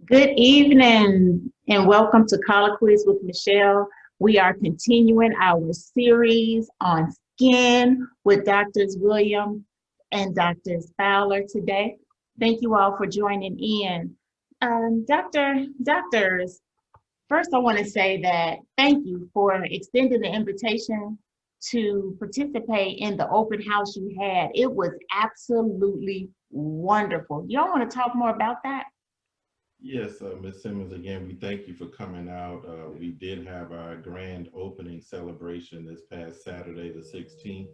Good evening and welcome to Colloquies with Michelle. We are continuing our series on skin with Doctors William and Doctors Fowler today. Thank you all for joining in. Doctors, first I want to say that thank you for extending the invitation to participate in the open house you had. It was absolutely wonderful. Y'all want to talk more about that? Yes, Ms. Simmons, again, we thank you for coming out. We did have our grand opening celebration this past Saturday, the 16th.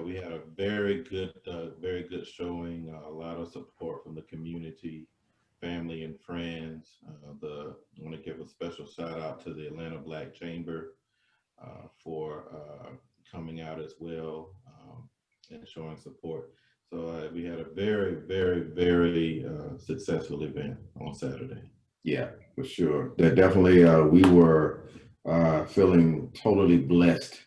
We had a very good showing, a lot of support from the community, family and friends. I want to give a special shout out to the Atlanta Black Chamber for coming out as well and showing support. So we had a very successful event on Saturday. Yeah, for sure. That definitely, we were feeling totally blessed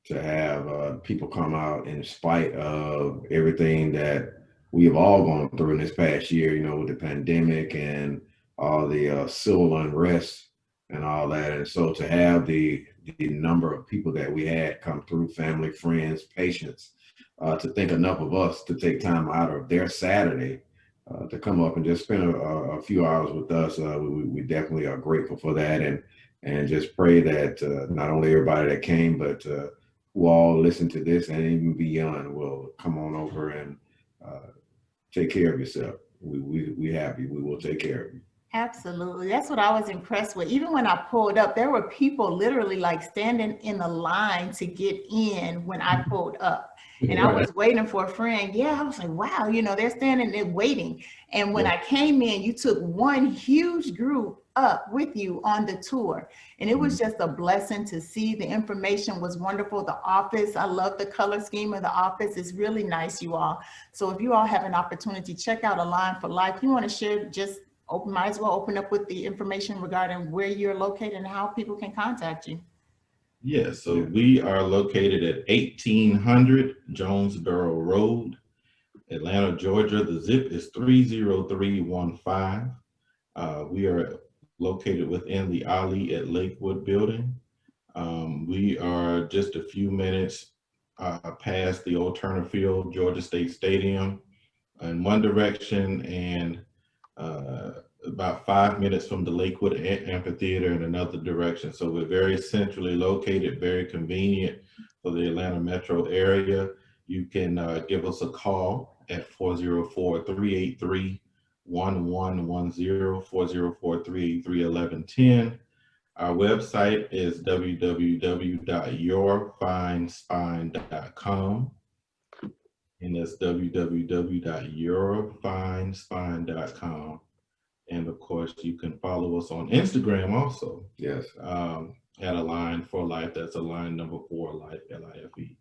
to have people come out in spite of everything that we have all gone through in this past year, with the pandemic and all the civil unrest and all that. And so to have the number of people that we had come through, family, friends, patients, to think enough of us to take time out of their Saturday to come up and just spend a few hours with us. We definitely are grateful for that, and just pray that not only everybody that came, but who all listen to this and even beyond will come on over and take care of yourself. We have you. We will take care of you. Absolutely. That's what I was impressed with. Even when I pulled up, there were people literally like standing in the line to get in when I pulled up. And I was waiting for a friend. Yeah, I was like, wow, they're standing there waiting. And when I came in, you took one huge group up with you on the tour. And it was just a blessing to see. The information was wonderful. The office, I love the color scheme of the office. It's really nice, you all. So if you all have an opportunity, check out Align for Life. You want to share, just might as well open up with the information regarding where you're located and how people can contact you. Yes, so we are located at 1800 Jonesboro Road, Atlanta, Georgia. The zip is 30315. We are located within the Ali at Lakewood building. We are just a few minutes past the old Turner Field, Georgia State Stadium in one direction, and about 5 minutes from the Lakewood Amphitheater in another direction. So we're very centrally located, very convenient for the Atlanta metro area. You can give us a call at 404-383-1110, 404-383-1110. Our website is www.yourfinespine.com. And that's www.yourfinespine.com. And of course, you can follow us on Instagram also. Yes. At Align for Life. That's Align number 4 Life, LIFE.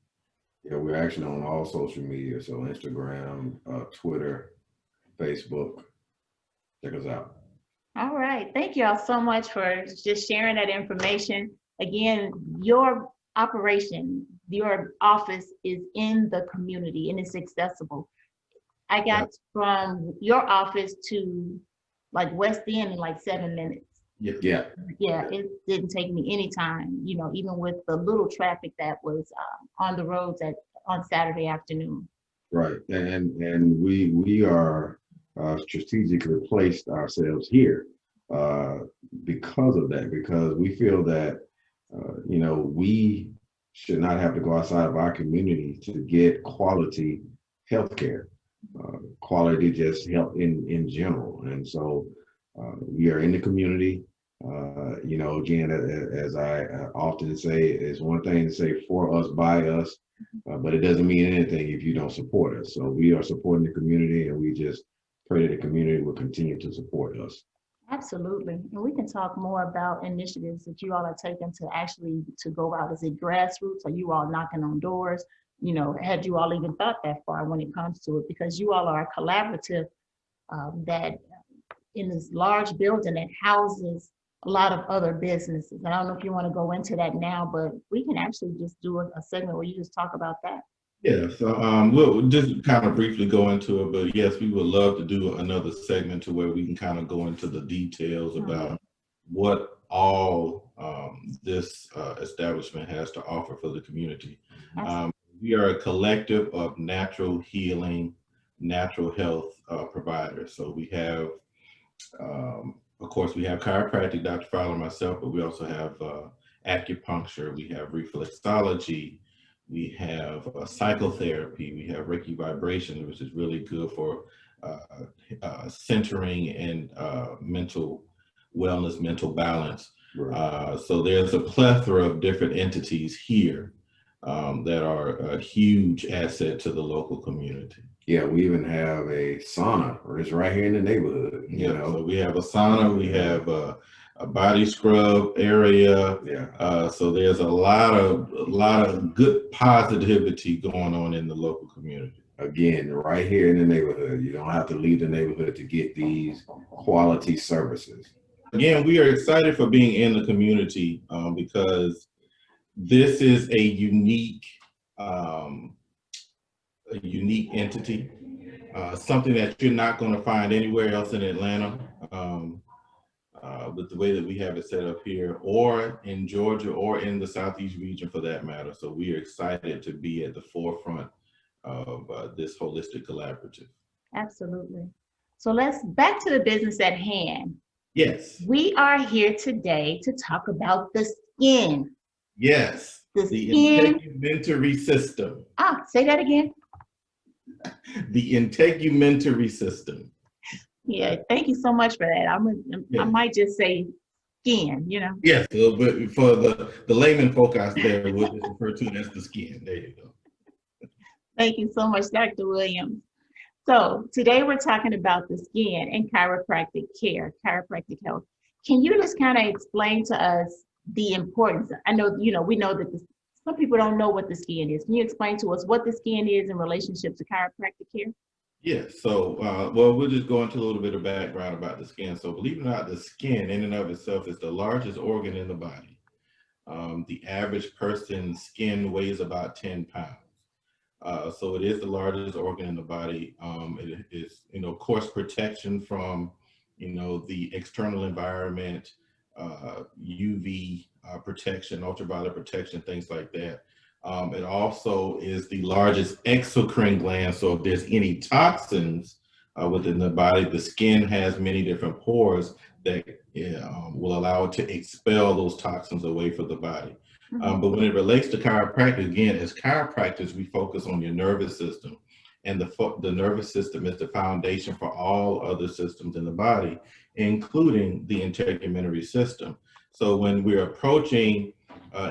Yeah, we're actually on all social media. So Instagram, Twitter, Facebook. Check us out. All right. Thank you all so much for just sharing that information. Again, your operation, your office is in the community and it's accessible. I got from your office to like West End in like 7 minutes. Yeah. Yeah, it didn't take me any time, even with the little traffic that was on the roads on Saturday afternoon. Right. And we are strategically placed ourselves here because of that, because we feel that, we should not have to go outside of our community to get quality healthcare, quality just health in general. And so we are in the community. Again, as I often say, it's one thing to say for us, by us, but it doesn't mean anything if you don't support us. So we are supporting the community, and we just pray that the community will continue to support us. Absolutely. And we can talk more about initiatives that you all are taking to go out. Is it grassroots? Are you all knocking on doors? Had you all even thought that far when it comes to it? Because you all are a collaborative that in this large building that houses a lot of other businesses. I don't know if you want to go into that now, but we can actually just do a segment where you just talk about that. Yeah, so we'll just kind of briefly go into it, but yes, we would love to do another segment to where we can kind of go into the details about what all this establishment has to offer for the community. We are a collective of natural healing, natural health providers. So we have, of course, we have chiropractic, Dr. Fowler, myself, but we also have acupuncture, we have reflexology, we have psychotherapy, we have Reiki vibration, which is really good for centering and mental wellness, mental balance. Right. So there's a plethora of different entities here that are a huge asset to the local community. Yeah, we even have a sauna, or it's right here in the neighborhood. You know, so we have a sauna, we have a body scrub area. Yeah. So there's a lot of good positivity going on in the local community. Again, right here in the neighborhood. You don't have to leave the neighborhood to get these quality services. Again, we are excited for being in the community because this is a unique entity, something that you're not going to find anywhere else in Atlanta. With the way that we have it set up here, or in Georgia, or in the Southeast region for that matter. So we are excited to be at the forefront of this holistic collaborative. Absolutely. So let's back to the business at hand. Yes. We are here today to talk about the skin. Yes. The skin. Integumentary system. Say that again. The integumentary system. Yeah, thank you so much for that. I might just say skin, Yes, but for the layman folk out there, we'll just refer to it as the skin. There you go. Thank you so much, Dr. Williams. So today we're talking about the skin and chiropractic care, chiropractic health. Can you just kind of explain to us the importance? I know, we know that some people don't know what the skin is. Can you explain to us what the skin is in relationship to chiropractic care? Yes. So, well, we'll just go into a little bit of background about the skin. So believe it or not, the skin in and of itself is the largest organ in the body. The average person's skin weighs about 10 pounds. So it is the largest organ in the body. It is, of course, protection from, the external environment, UV protection, ultraviolet protection, things like that. It also is the largest exocrine gland. So if there's any toxins within the body, the skin has many different pores that will allow it to expel those toxins away from the body. But when it relates to chiropractic, again, as chiropractors, we focus on your nervous system. And the nervous system is the foundation for all other systems in the body, including the integumentary system. So when we're approaching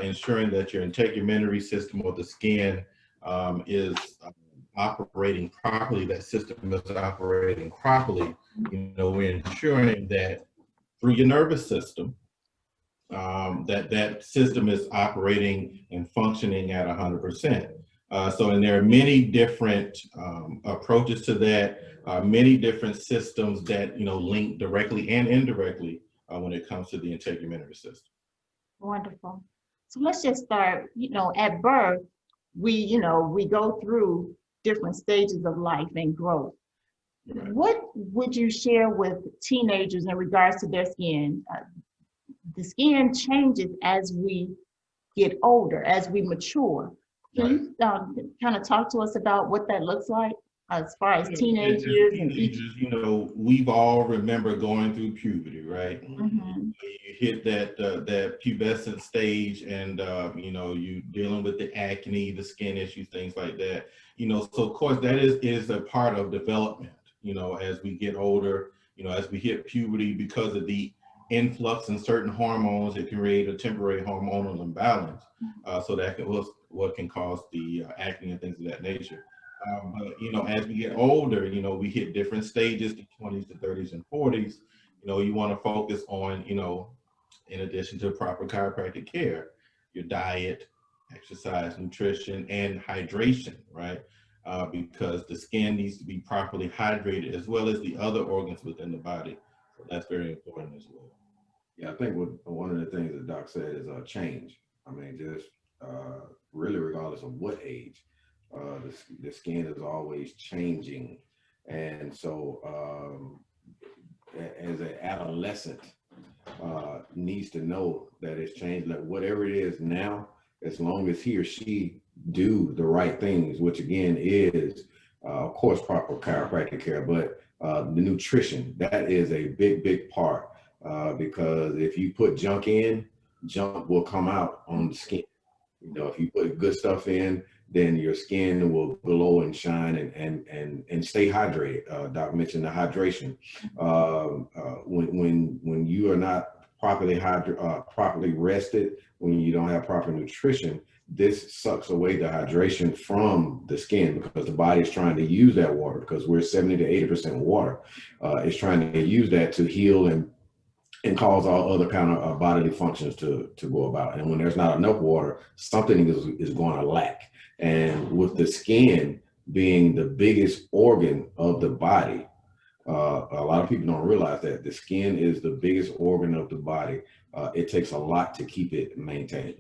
ensuring that your integumentary system or the skin is operating properly, that system is operating properly, we're ensuring that through your nervous system, that system is operating and functioning at 100%. And there are many different approaches to that, many different systems that link directly and indirectly when it comes to the integumentary system. Wonderful. So let's just start, at birth, we go through different stages of life and growth. Right. What would you share with teenagers in regards to their skin? The skin changes as we get older, as we mature. Can you kind of talk to us about what that looks like as far as teenage years? We've all remember going through puberty, right? You hit that pubescent stage, and you dealing with the acne, the skin issues, things like that. So of course that is a part of development. As we get older, as we hit puberty, because of the influx in certain hormones, it can create a temporary hormonal imbalance. So that was what can cause the acne and things of that nature. But as we get older, we hit different stages, the 20s, the 30s, and 40s. You want to focus on, in addition to proper chiropractic care, your diet, exercise, nutrition, and hydration, right? Because the skin needs to be properly hydrated, as well as the other organs within the body. So that's very important as well. Yeah, I think one of the things that Doc said is change. I mean, just really regardless of what age, the skin is always changing. And so as an adolescent needs to know that it's changed, like whatever it is now, as long as he or she do the right things, which again is, of course, proper chiropractic care, but the nutrition, that is a big part, because if you put junk in, junk will come out on the skin. You know, if you put good stuff in, then your skin will glow and shine and stay hydrated. Doc mentioned the hydration. When you are not properly rested, when you don't have proper nutrition, this sucks away the hydration from the skin, because the body is trying to use that water, because we're 70 to 80% water. It's trying to use that to heal and cause all other kind of bodily functions to go about. And when there's not enough water, something is going to lack. And with the skin being the biggest organ of the body, a lot of people don't realize that the skin is the biggest organ of the body. It takes a lot to keep it maintained.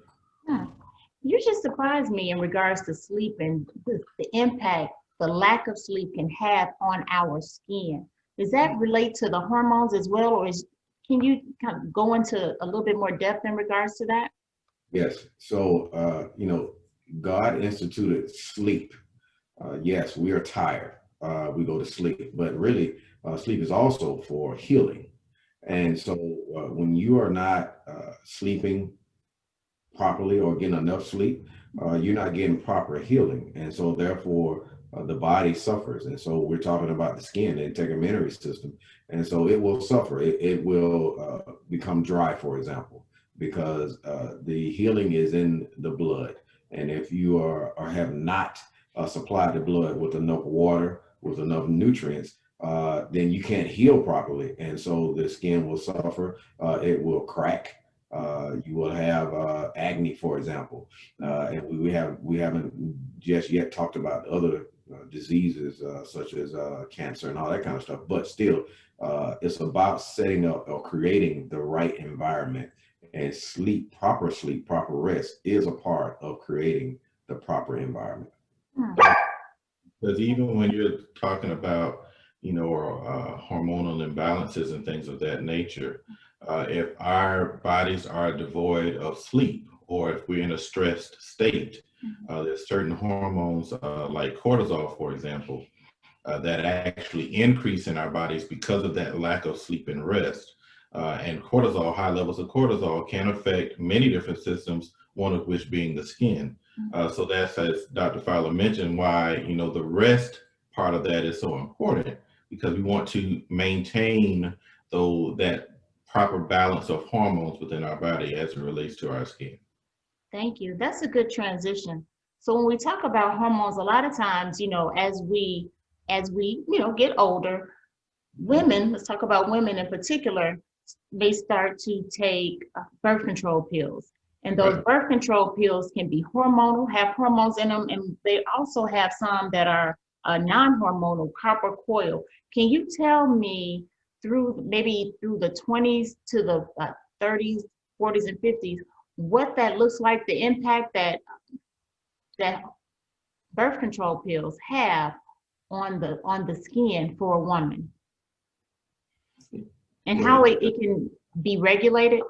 You just surprised me in regards to sleep and the impact the lack of sleep can have on our skin. Does that relate to the hormones as well, or can you kind of go into a little bit more depth in regards to that? Yes. So, God instituted sleep. Yes, we are tired. We go to sleep, but really, sleep is also for healing. And so, when you are not sleeping properly or getting enough sleep, you're not getting proper healing. And so, therefore, the body suffers. And so, we're talking about the skin, the integumentary system. And so, it will suffer. It will become dry, for example, because the healing is in the blood. And if you have not supplied the blood with enough water, with enough nutrients, then you can't heal properly. And so the skin will suffer. It will crack. You will have acne, for example. And we haven't just yet talked about other diseases such as cancer and all that kind of stuff. But still, it's about setting up or creating the right environment. And proper rest is a part of creating the proper environment. Because even when you're talking about, hormonal imbalances and things of that nature, if our bodies are devoid of sleep, or if we're in a stressed state, there's certain hormones like cortisol, for example, that actually increase in our bodies because of that lack of sleep and rest. And cortisol, high levels of cortisol can affect many different systems, one of which being the skin. So that's, as Dr. Fowler mentioned, why, the rest part of that is so important, because we want to maintain that proper balance of hormones within our body as it relates to our skin. Thank you. That's a good transition. So when we talk about hormones, a lot of times, as we get older, women, let's talk about women in particular, they start to take birth control pills. And those birth control pills can be hormonal, have hormones in them, and they also have some that are non-hormonal, copper coil. Can you tell me through the 20s to the 30s, 40s, and 50s, what that looks like, the impact that birth control pills have on the skin for a woman, and how it can be regulated?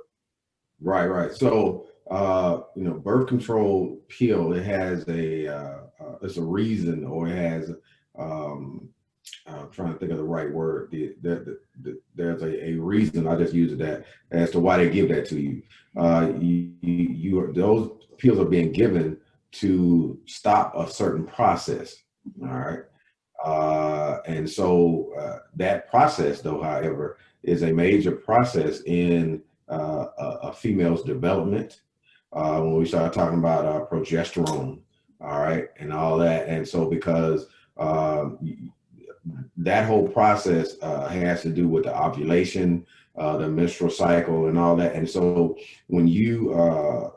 Right. So, birth control pill, it has it's a reason, or it has, I'm trying to think of the right word. There's a reason, I just use that as to why they give that to you. Those pills are being given to stop a certain process. All right. And so that process, though, however, is a major process in a female's development. When we start talking about progesterone, all right, and all that. And so because that whole process has to do with the ovulation, the menstrual cycle, and all that. And so when you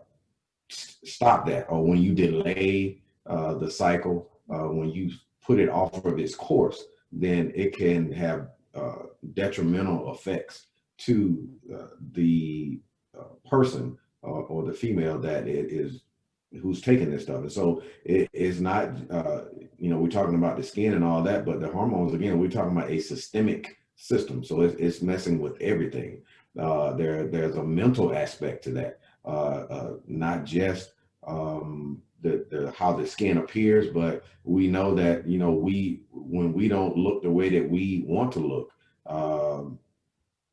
stop that, or when you delay the cycle, when you put it off of its course, then it can have detrimental effects to the person or the female that it is who's taking this stuff. And so it's not, we're talking about the skin and all that, but the hormones, again, we're talking about a systemic system. So it's messing with everything. There's a mental aspect to that, not just how the skin appears, but we know that, when we don't look the way that we want to look,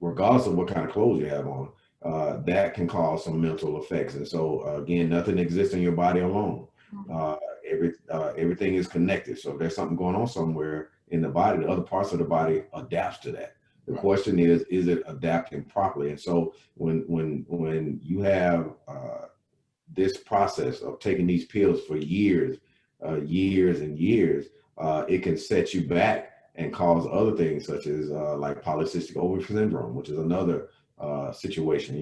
regardless of what kind of clothes you have on, that can cause some mental effects. And so again, nothing exists in your body alone. Everything is connected. So if there's something going on somewhere in the body, the other parts of the body adapts to that. The question is it adapting properly? And so when you have this process of taking these pills for years and years, it can set you back and cause other things such as like polycystic ovary syndrome, which is another situation,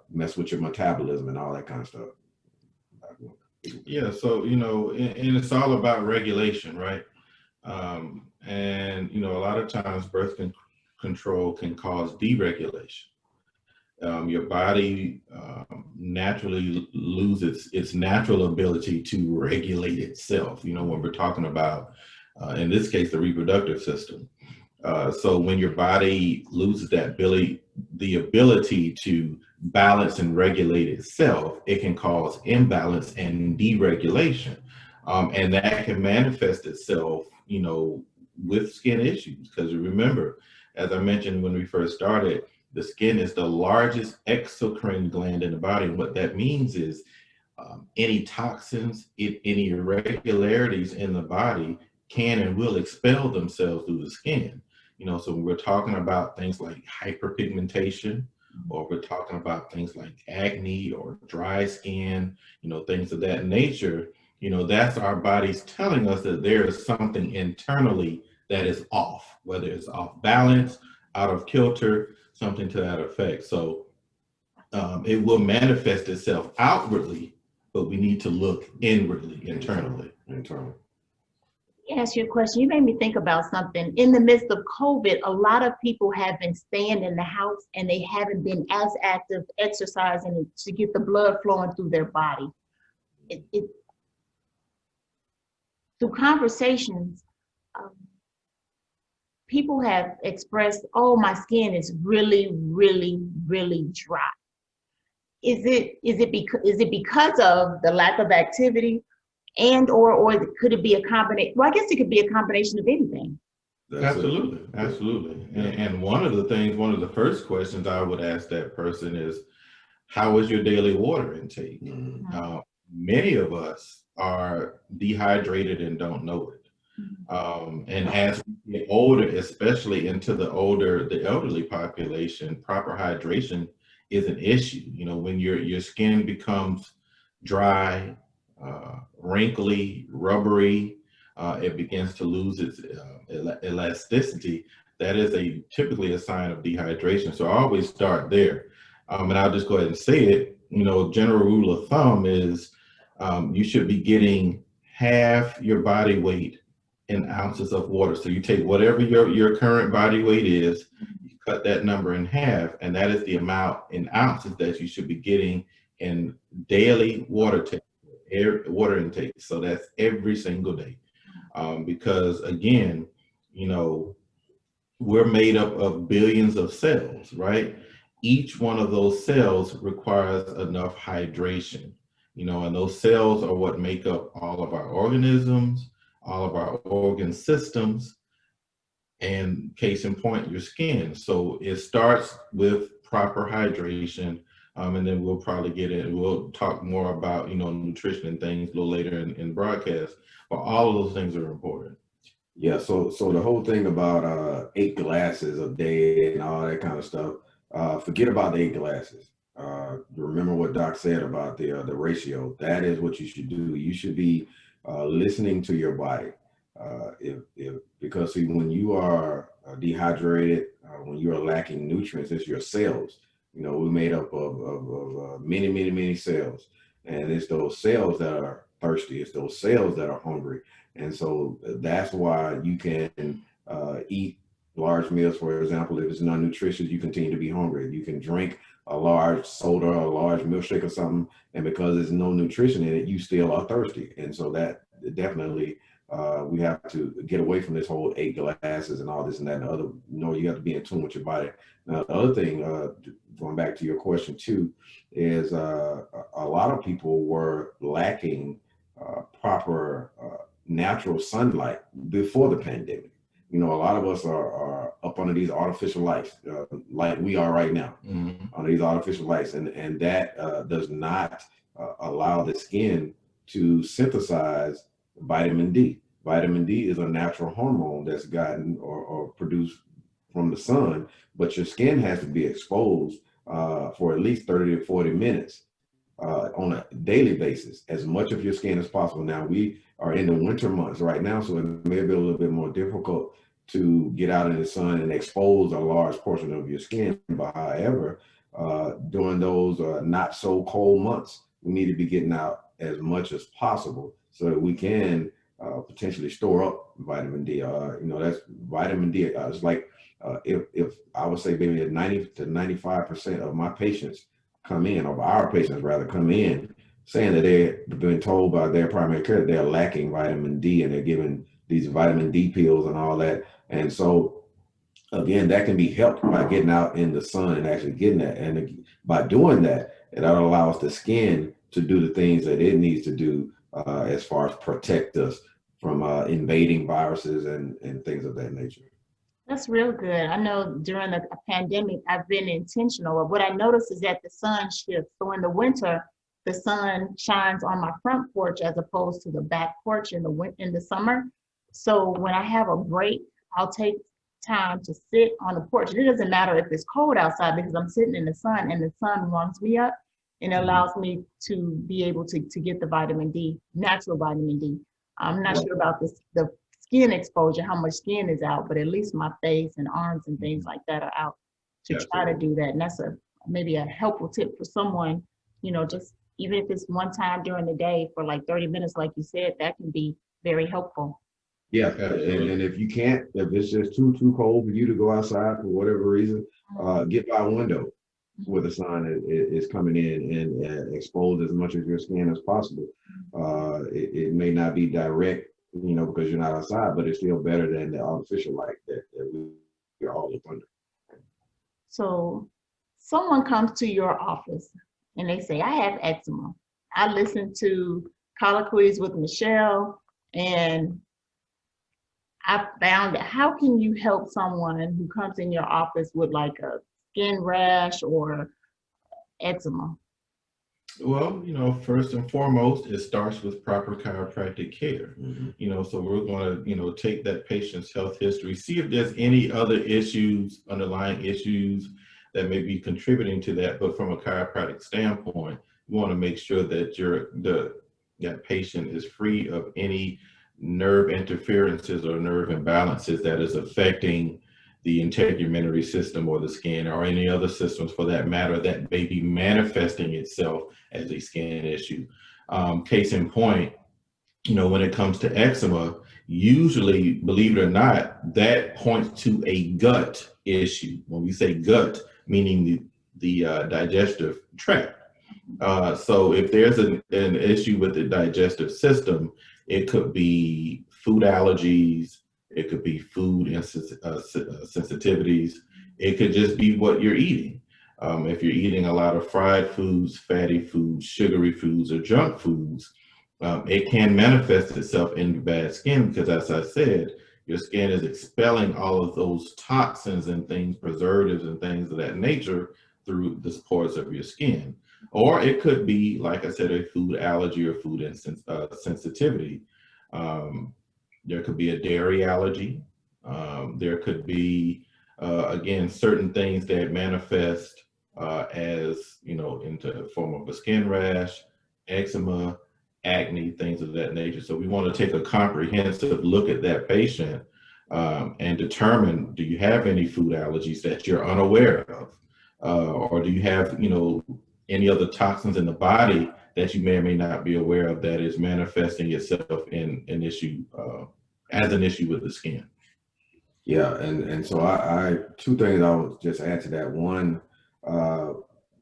mess with your metabolism and all that kind of stuff. Yeah, so, and it's all about regulation, right? And, a lot of times birth control can cause deregulation. Your body naturally loses its natural ability to regulate itself, when we're talking about, in this case, the reproductive system. So when your body loses that the ability to balance and regulate itself, it can cause imbalance and deregulation. And that can manifest itself, with skin issues. Because remember, as I mentioned when we first started, the skin is the largest exocrine gland in the body. And what that means is any toxins, any irregularities in the body can and will expel themselves through the skin. So when we're talking about things like hyperpigmentation, or we're talking about things like acne or dry skin, things of that nature, that's our bodies telling us that there is something internally that is off, whether it's off balance, out of kilter, something to that effect. So it will manifest itself outwardly, but we need to look inwardly, internally. Ask you a question. You made me think about something. In the midst of COVID, a lot of people have been staying in the house and they haven't been as active exercising to get the blood flowing through their body. Through conversations, people have expressed, "Oh, my skin is really, really, really dry." Is it because of the lack of activity? And or could it be a combination? Well, I guess it could be a combination of anything. Absolutely. And one of the first questions I would ask that person is, how is your daily water intake? Mm-hmm. Many of us are dehydrated and don't know it. And as we get older, especially into the elderly population, proper hydration is an issue. When your skin becomes dry, wrinkly, rubbery, it begins to lose its elasticity. That is typically a sign of dehydration. So I always start there. And I'll just go ahead and say it. General rule of thumb is you should be getting half your body weight in ounces of water. So you take whatever your current body weight is, you cut that number in half, and that is the amount in ounces that you should be getting in daily water intake. So that's every single day. Because again, we're made up of billions of cells, right? Each one of those cells requires enough hydration, and those cells are what make up all of our organisms, all of our organ systems, and case in point, your skin. So it starts with proper hydration. And then we'll probably we'll talk more about, nutrition and things a little later in broadcast, but all of those things are important. Yeah, so the whole thing about 8 glasses a day and all that kind of stuff, forget about the 8 glasses. Remember what Doc said about the ratio. That is what you should do. You should be listening to your body. Because see, when you are dehydrated, when you are lacking nutrients, it's your cells. We're made up of many cells, and it's those cells that are thirsty. It's those cells that are hungry. And so that's why you can eat large meals, for example. If it's non-nutritious, you continue to be hungry. You can drink a large soda or a large milkshake or something, and because there's no nutrition in it, you still are thirsty. And so that definitely, we have to get away from this whole 8 glasses and all this and that and the other. You have to be in tune with your body. Now, the other thing, going back to your question too, is a lot of people were lacking proper natural sunlight before the pandemic. A lot of us are up under these artificial lights, like we are right now, under these artificial lights, and that does not allow the skin to synthesize vitamin D. Vitamin D is a natural hormone that's gotten or produced from the sun, but your skin has to be exposed for at least 30 to 40 minutes on a daily basis, as much of your skin as possible. Now, we are in the winter months right now, so it may be a little bit more difficult to get out in the sun and expose a large portion of your skin. But however, during those not so cold months, we need to be getting out as much as possible so that we can potentially store up vitamin D. That's vitamin D. It's like if I would say maybe 90 to 95% of my patients come in, of our patients rather, come in saying that they've been told by their primary care that they're lacking vitamin D, and they're given these vitamin D pills and all that. And so again, that can be helped by getting out in the sun and actually getting that. And by doing that, it'll allow us the skin to do the things that it needs to do as far as protect us from invading viruses and things of that nature. That's real good. I know during the pandemic, I've been intentional. What I noticed is that the sun shifts. So in the winter, the sun shines on my front porch as opposed to the back porch in the summer. So when I have a break, I'll take time to sit on the porch. It doesn't matter if it's cold outside because I'm sitting in the sun and the sun warms me up and allows me to be able to get the vitamin D, natural vitamin D. I'm not sure about the skin exposure, how much skin is out, but at least my face and arms and things like that are out to try to do that. And that's maybe a helpful tip for someone, just even if it's one time during the day for like 30 minutes, like you said, that can be very helpful. Yeah, and if you can't, if it's just too cold for you to go outside for whatever reason, get by a window where the sun is coming in and expose as much of your skin as possible. It may not be direct, because you're not outside, but it's still better than the artificial light that we're all up under. So someone comes to your office and they say, I have eczema. I listened to Colloquies with Michelle and I found that. How can you help someone who comes in your office with like a skin rash or eczema? Well, first and foremost, it starts with proper chiropractic care. So we're going to, take that patient's health history, see if there's any other issues, underlying issues that may be contributing to that. But from a chiropractic standpoint, you want to make sure that that patient is free of any nerve interferences or nerve imbalances that is affecting the integumentary system or the skin or any other systems for that matter that may be manifesting itself as a skin issue. Case in point, when it comes to eczema, usually, believe it or not, that points to a gut issue. When we say gut, meaning the digestive tract. So if there's an issue with the digestive system, it could be food allergies, it could be food sensitivities, it could just be what you're eating. If you're eating a lot of fried foods, fatty foods, sugary foods, or junk foods, it can manifest itself in bad skin because, as I said, your skin is expelling all of those toxins and things, preservatives and things of that nature through the pores of your skin. Or it could be, like I said, a food allergy or food sensitivity. There could be a dairy allergy. There could be, again, certain things that manifest as, into the form of a skin rash, eczema, acne, things of that nature. So we want to take a comprehensive look at that patient and determine, do you have any food allergies that you're unaware of? Or do you have, any other toxins in the body that you may or may not be aware of that is manifesting itself in an issue, as an issue with the skin? Yeah, and so I two things I would just add to that. One,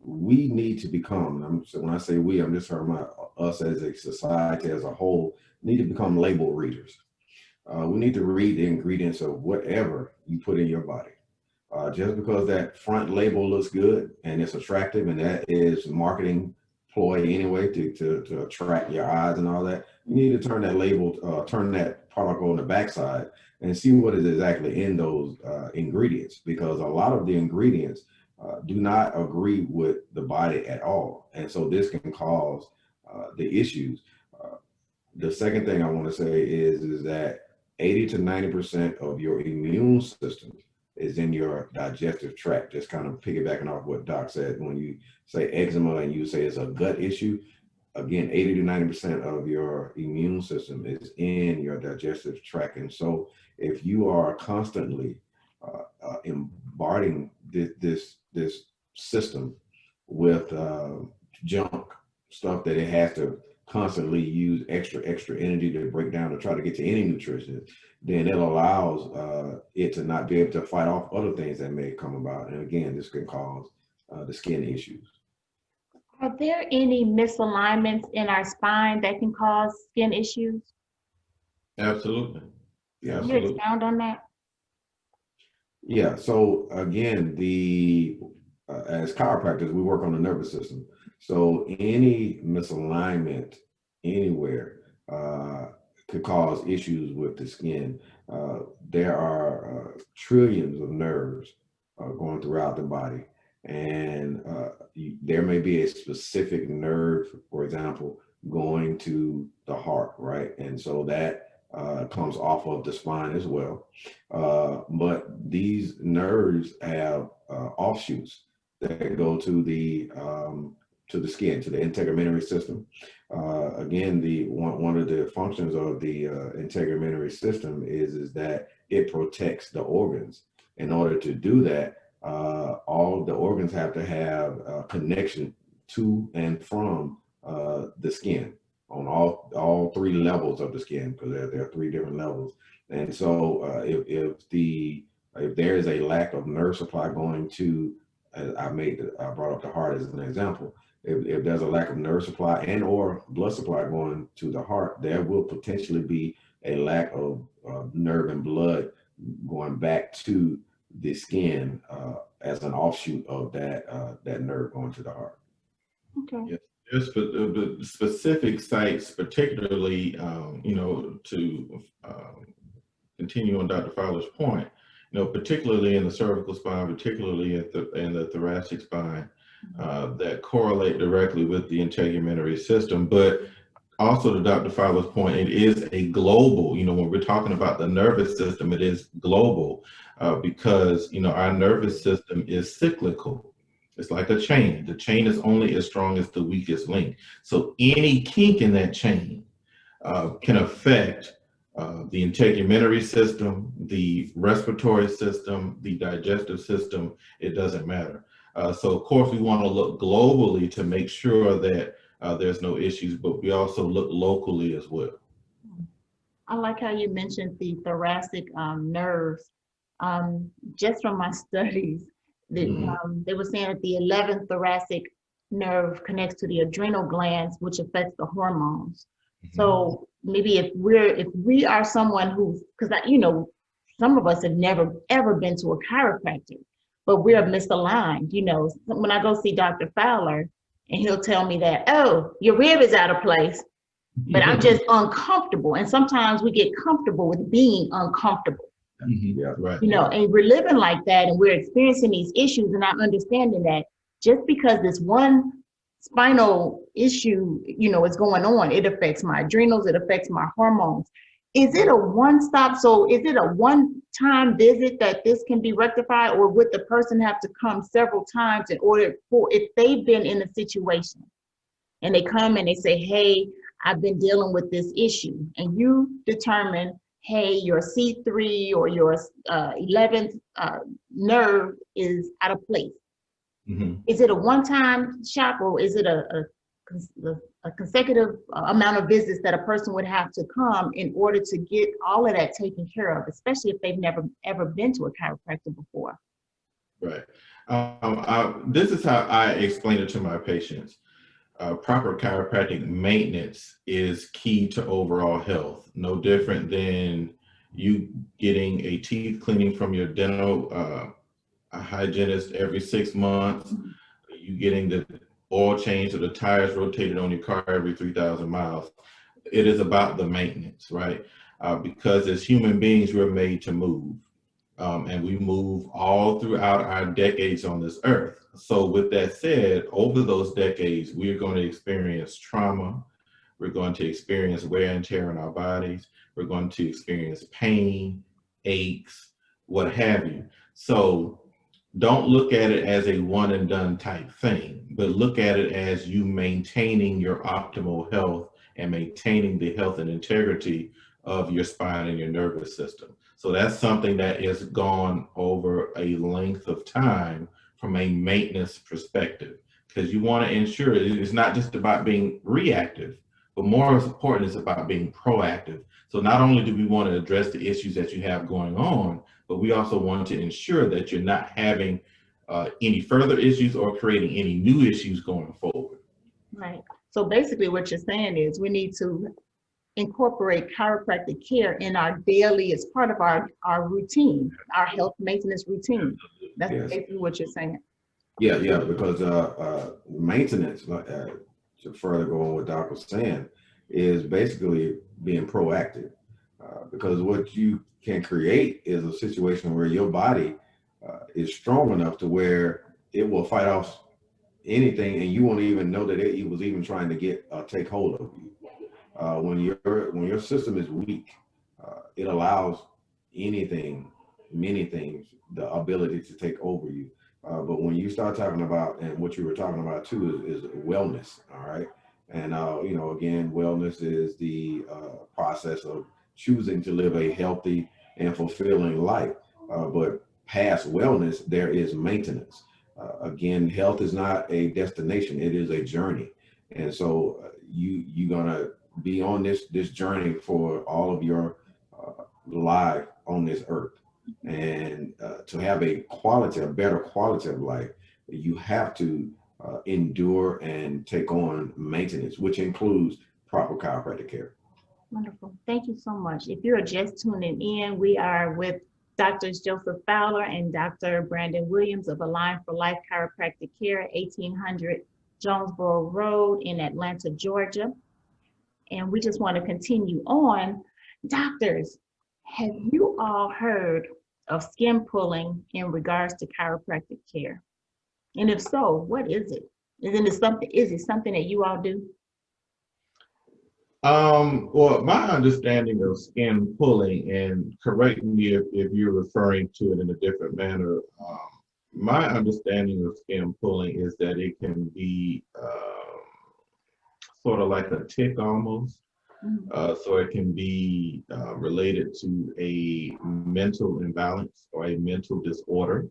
we need to become, so when I say we, I'm just talking about us as a society as a whole, need to become label readers. We need to read the ingredients of whatever you put in your body. Just because that front label looks good and it's attractive, and that is marketing ploy anyway to attract your eyes and all that, you need to turn that label, turn that product on the backside and see what is exactly in those ingredients, because a lot of the ingredients do not agree with the body at all. And so this can cause the issues. Uh, the second thing I want to say is that 80 to 90% of your immune system is in your digestive tract. Just kind of piggybacking off what Doc said, when you say eczema and you say it's a gut issue, again, 80 to 90% of your immune system is in your digestive tract. And so if you are constantly bombarding this system with junk stuff that it has to constantly use extra energy to break down to try to get to any nutrition, then it allows it to not be able to fight off other things that may come about. And again, this can cause the skin issues. Are there any misalignments in our spine that can cause skin issues? Absolutely. Yeah. Can you expound on that? Yeah. So again, as chiropractors, we work on the nervous system. So any misalignment anywhere could cause issues with the skin. There are trillions of nerves going throughout the body, and there may be a specific nerve, for example, going to the heart, right? And so that comes off of the spine as well. But these nerves have offshoots that go to the skin, to the integumentary system. Again, one of the functions of the integumentary system is that it protects the organs. In order to do that, all the organs have to have a connection to and from the skin on all three levels of the skin, because there are three different levels. And so if there is a lack of nerve supply going to, I brought up the heart as an example. If there's a lack of nerve supply and or blood supply going to the heart, there will potentially be a lack of nerve and blood going back to the skin as an offshoot of that nerve going to the heart. Okay. Yes. There's the specific sites, particularly, to continue on Dr. Fowler's point, particularly in the cervical spine, particularly in the thoracic spine, that correlate directly with the integumentary system. But also to Dr. Fowler's point, it is a global, when we're talking about the nervous system, it is global because, our nervous system is cyclical. It's like a chain. The chain is only as strong as the weakest link. So any kink in that chain can affect the integumentary system, the respiratory system, the digestive system. It doesn't matter. So of course we want to look globally to make sure that there's no issues, but we also look locally as well. I like how you mentioned the thoracic nerves. Just from my studies, they were saying that the 11th thoracic nerve connects to the adrenal glands, which affects the hormones. So maybe if we are someone who, because some of us have never ever been to a chiropractor, but we're misaligned. When I go see Dr. Fowler, and he'll tell me that, oh, your rib is out of place, but I'm just uncomfortable. And sometimes we get comfortable with being uncomfortable. Yeah, right. And we're living like that, and we're experiencing these issues and not understanding that just because this one spinal issue, is going on, it affects my adrenals, it affects my hormones. Is it a one-stop? So is it a one-time visit that this can be rectified, or would the person have to come several times in order for, if they've been in a situation and they come and they say, hey, I've been dealing with this issue, and you determine, hey, your C3 or your 11th nerve is out of place. Is it a one-time shop, or is it a a consecutive amount of visits that a person would have to come in order to get all of that taken care of, especially if they've never ever been to a chiropractor before. Right. This is how I explain it to my patients. Proper chiropractic maintenance is key to overall health. No different than you getting a teeth cleaning from your dental hygienist every 6 months, you getting the oil change or the tires rotated on your car every 3,000 miles. It is about the maintenance, right? Because as human beings, we're made to move. And we move all throughout our decades on this earth. So with that said, over those decades, we're going to experience trauma. We're going to experience wear and tear in our bodies. We're going to experience pain, aches, what have you. So don't look at it as a one and done type thing, but look at it as you maintaining your optimal health and maintaining the health and integrity of your spine and your nervous system. So that's something that is gone over a length of time from a maintenance perspective, because you want to ensure it's not just about being reactive, but more important, it's about being proactive. So not only do we want to address the issues that you have going on, but we also want to ensure that you're not having any further issues or creating any new issues going forward. Right. So basically what you're saying is we need to incorporate chiropractic care in our daily, as part of our routine, our health maintenance routine. That's basically what you're saying. Yeah, because maintenance, to further go on what Doc was saying, is basically being proactive. Because what you can create is a situation where your body is strong enough to where it will fight off anything, and you won't even know that it was even trying to take hold of you. When your system is weak, it allows many things, the ability to take over you. But when you start talking about, and what you were talking about too, is wellness, all right? And again, wellness is the process of choosing to live a healthy and fulfilling life. But past wellness, there is maintenance. Again, health is not a destination; it is a journey. And so you're gonna be on this journey for all of your life on this earth. And to have a better quality of life, you have to endure and take on maintenance, which includes proper chiropractic care. Wonderful. Thank you so much. If you're just tuning in, we are with Drs. Joseph Fowler and Dr. Brandon Williams of Align for Life Chiropractic Care at 1800 Jonesboro Road in Atlanta, Georgia. And we just want to continue on. Doctors, have you all heard of skin pulling in regards to chiropractic care? And if so, what is it? Is it something that you all do? Well, my understanding of skin pulling, and correct me if you're referring to it in a different manner, my understanding of skin pulling is that it can be sort of like a tick almost. So it can be related to a mental imbalance or a mental disorder.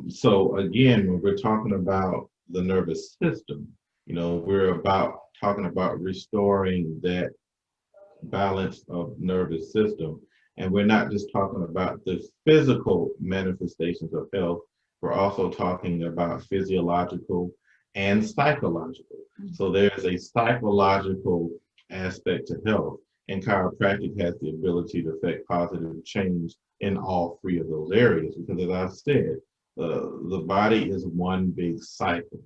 So again, when we're talking about the nervous system, we're talking about restoring that balance of nervous system. And we're not just talking about the physical manifestations of health, we're also talking about physiological and psychological. So there's a psychological aspect to health, and chiropractic has the ability to affect positive change in all three of those areas, because as I said, the body is one big cycle,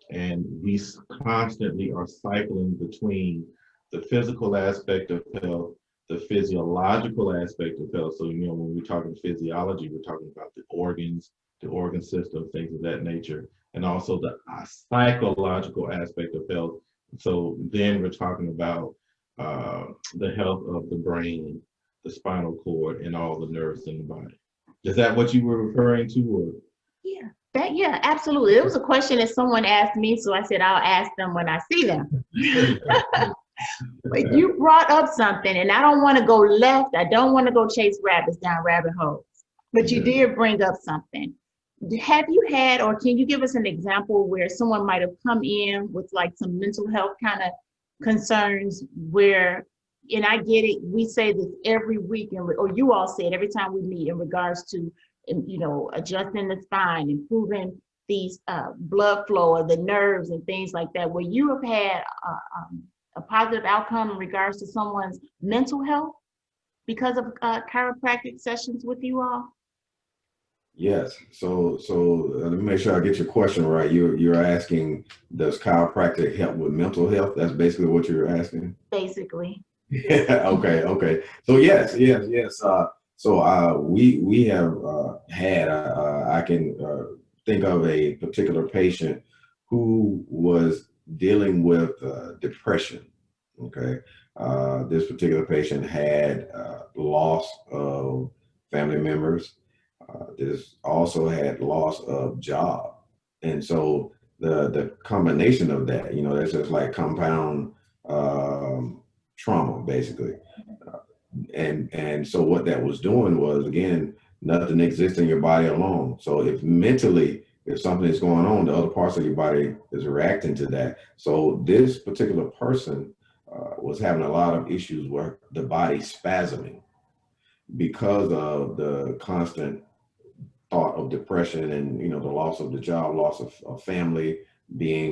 and we constantly are cycling between the physical aspect of health, the physiological aspect of health. So when we're talking physiology, we're talking about the organs, the organ system, things of that nature, and also the psychological aspect of health. So then we're talking about the health of the brain, the spinal cord, and all the nerves in the body. Is that what you were referring to? Or? Yeah, absolutely. It was a question that someone asked me, so I said I'll ask them when I see them. But you brought up something, and I don't want to go left. I don't want to go chase rabbits down rabbit holes. But you did bring up something. have you had, or can you give us an example where someone might have come in with like some mental health kind of concerns where, and I get it, we say this every week, or you all say it every time we meet in regards to, adjusting the spine, improving these blood flow of the nerves and things like that, where you have had a positive outcome in regards to someone's mental health because of chiropractic sessions with you all? Yes. So let me make sure I get your question right. You're asking, does chiropractic help with mental health? That's basically what you're asking. Basically. Yeah. Okay. So yes. So we have had I can think of a particular patient who was dealing with depression. Okay. This particular patient had loss of family members. This also had loss of job, and so the combination of that, that's just like compound trauma, basically. And so what that was doing was, again, nothing exists in your body alone. So if something is going on, the other parts of your body is reacting to that. So this particular person was having a lot of issues with the body spasming because of the constant thought of depression and the loss of the job, loss of family, being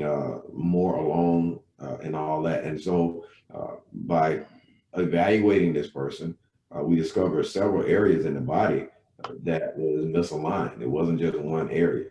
more alone, and all that. And so by evaluating this person, we discovered several areas in the body that was misaligned. It wasn't just one area.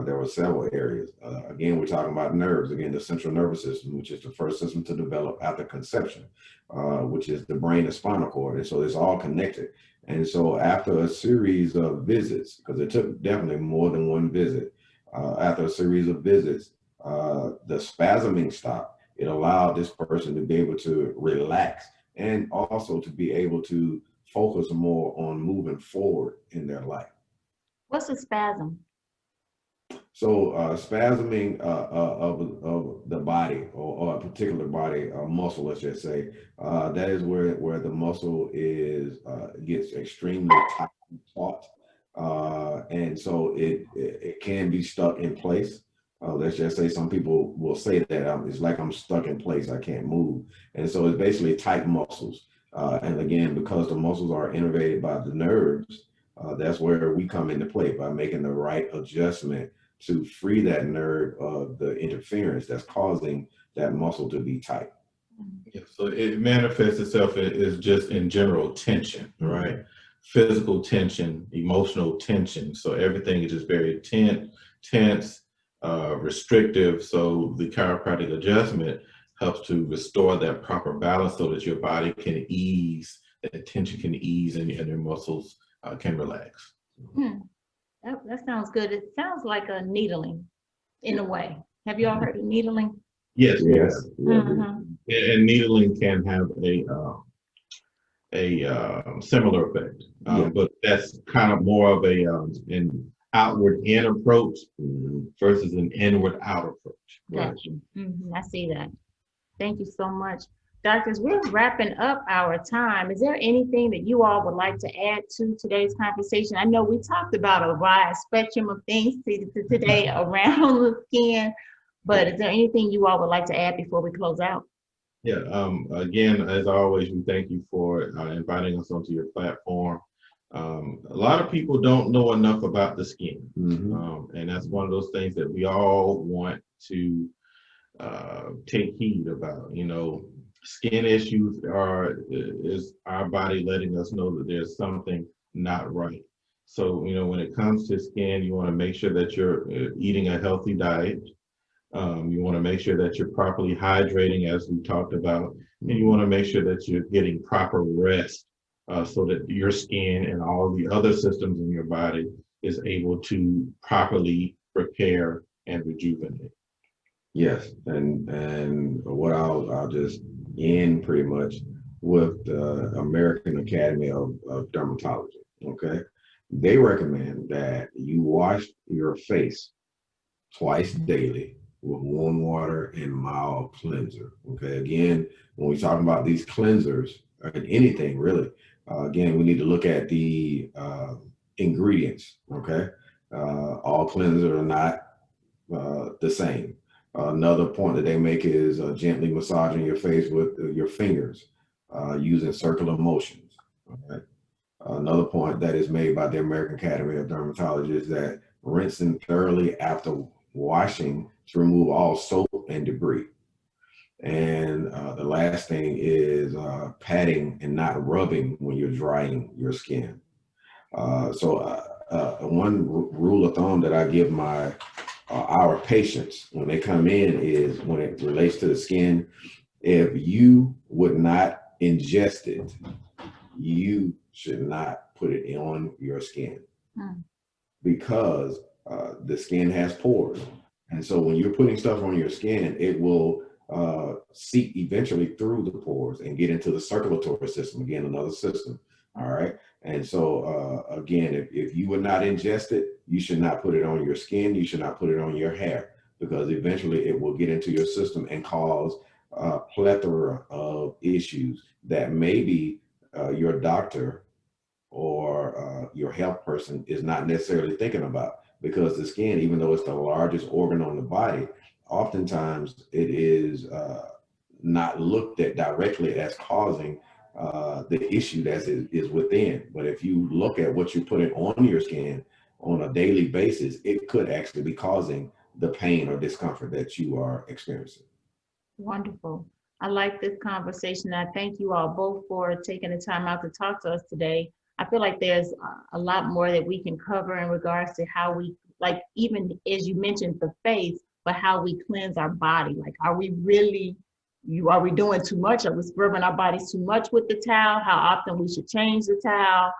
There were several areas. Again, we're talking about nerves. Again, the central nervous system, which is the first system to develop after conception, which is the brain and spinal cord. And so it's all connected. And so after a series of visits, because it took definitely more than one visit, after a series of visits, the spasming stopped. It allowed this person to be able to relax and also to be able to focus more on moving forward in their life. What's a spasm? So spasming of the body or a particular body muscle, let's just say, that is where the muscle is gets extremely tight and taut, and so it can be stuck in place. Let's just say some people will say that it's like I'm stuck in place, I can't move, and so it's basically tight muscles. And again, because the muscles are innervated by the nerves, that's where we come into play by making the right adjustment to free that nerve of the interference that's causing that muscle to be tight. Yeah, so it manifests itself as just in general tension, right? Physical tension, emotional tension. So everything is just very tense, restrictive. So the chiropractic adjustment helps to restore that proper balance so that your body can ease, that tension can ease, and your muscles can relax. That sounds good. It sounds like a needling in a way. Have you all heard of needling? Yes. Mm-hmm. And needling can have a similar effect, but that's kind of more of an outward in approach versus an inward out approach. Gotcha. I see that. Thank you so much. Doctors, we're wrapping up our time. Is there anything that you all would like to add to today's conversation? I know we talked about a wide spectrum of things today around the skin, but is there anything you all would like to add before we close out? Yeah, again, as always, we thank you for inviting us onto your platform. A lot of people don't know enough about the skin, and that's one of those things that we all want to take heed about. Skin issues is our body letting us know that there's something not right. So, when it comes to skin, you want to make sure that you're eating a healthy diet. You want to make sure that you're properly hydrating, as we talked about, and you want to make sure that you're getting proper rest so that your skin and all the other systems in your body is able to properly repair and rejuvenate. Yes, and what I'll just end pretty much with the American Academy of Dermatology. Okay, they recommend that you wash your face twice daily with warm water and mild cleanser. Okay, again, when we talk about these cleansers or anything really, again, we need to look at the ingredients. Okay, All cleansers are not the same. Another point that they make is gently massaging your face with your fingers using circular motions. All right. Another point that is made by the American Academy of Dermatology is that rinsing thoroughly after washing to remove all soap and debris. And the last thing is patting and not rubbing when you're drying your skin. One rule of thumb that I give our patients when they come in is when it relates to the skin, if you would not ingest it, you should not put it on your skin because the skin has pores. And so when you're putting stuff on your skin, it will seep eventually through the pores and get into the circulatory system, again, another system. All right. And so, again, if you would not ingest it, you should not put it on your skin. You should not put it on your hair because eventually it will get into your system and cause a plethora of issues that maybe your doctor or your health person is not necessarily thinking about, because the skin, even though it's the largest organ on the body, oftentimes it is not looked at directly as causing the issue that is within. But if you look at what you're putting on your skin on a daily basis, it could actually be causing the pain or discomfort that you are experiencing. Wonderful. I like this conversation. I thank you all both for taking the time out to talk to us today. I feel like there's a lot more that we can cover in regards to how we, like, even as you mentioned the face, but how we cleanse our body. Like, are we doing too much? Are we scrubbing our bodies too much with the towel? How often we should change the towel?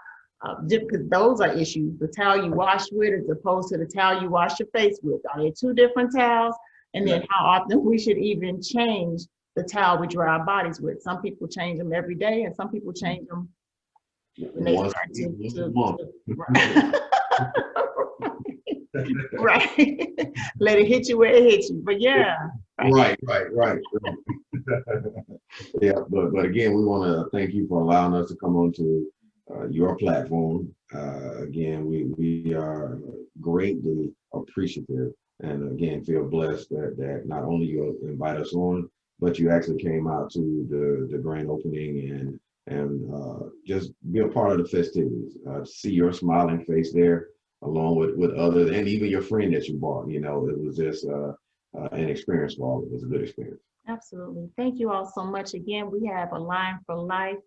Because those are issues. The towel you wash with as opposed to the towel you wash your face with. Are they two different towels? And then how often we should even change the towel we dry our bodies with. Some people change them every day, and some people change them when they start right. Let it hit you where it hits you. But yeah. Right. Yeah, but again, we want to thank you for allowing us to come onto your platform. Again, we are greatly appreciative, and again, feel blessed that not only you invite us on, but you actually came out to the grand opening and just be a part of the festivities. See your smiling face there, along with others, and even your friend that you brought. You know, it was just an experience for all of us. A good experience. Absolutely. Thank you all so much. Again, we have a Line for Life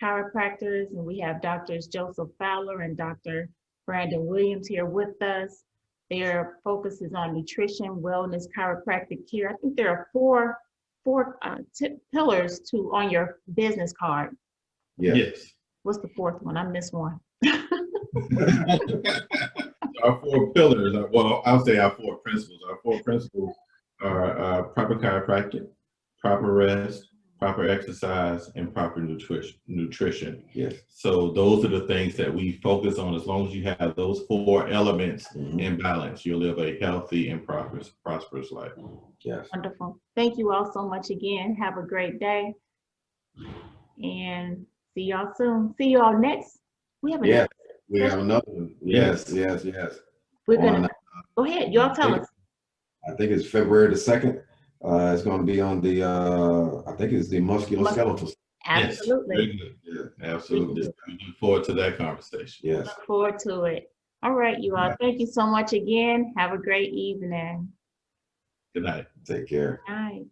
chiropractors, and we have Doctors Joseph Fowler and Dr. Brandon Williams here with us. Their focus is on nutrition, wellness, chiropractic care. I think there are four pillars on your business card. Yes. What's the fourth one? I missed one. Our four pillars, well, I'll say our four principles. Our four principles are proper chiropractic, proper rest, proper exercise, and proper nutrition. Yes. So those are the things that we focus on. As long as you have those four elements in balance, you'll live a healthy and prosperous life. Yes. Wonderful. Thank you all so much again. Have a great day. And see y'all soon. See you all next. We have another one. Yes. We're gonna go ahead. Y'all tell us. I think it's February the 2nd. It's going to be on the I think it's the musculoskeletal. Absolutely. Yes, yeah, absolutely. We look forward to that conversation. Yes. Look forward to it. All right, you all. Thank you so much again. Have a great evening. Good night. Take care. Good night.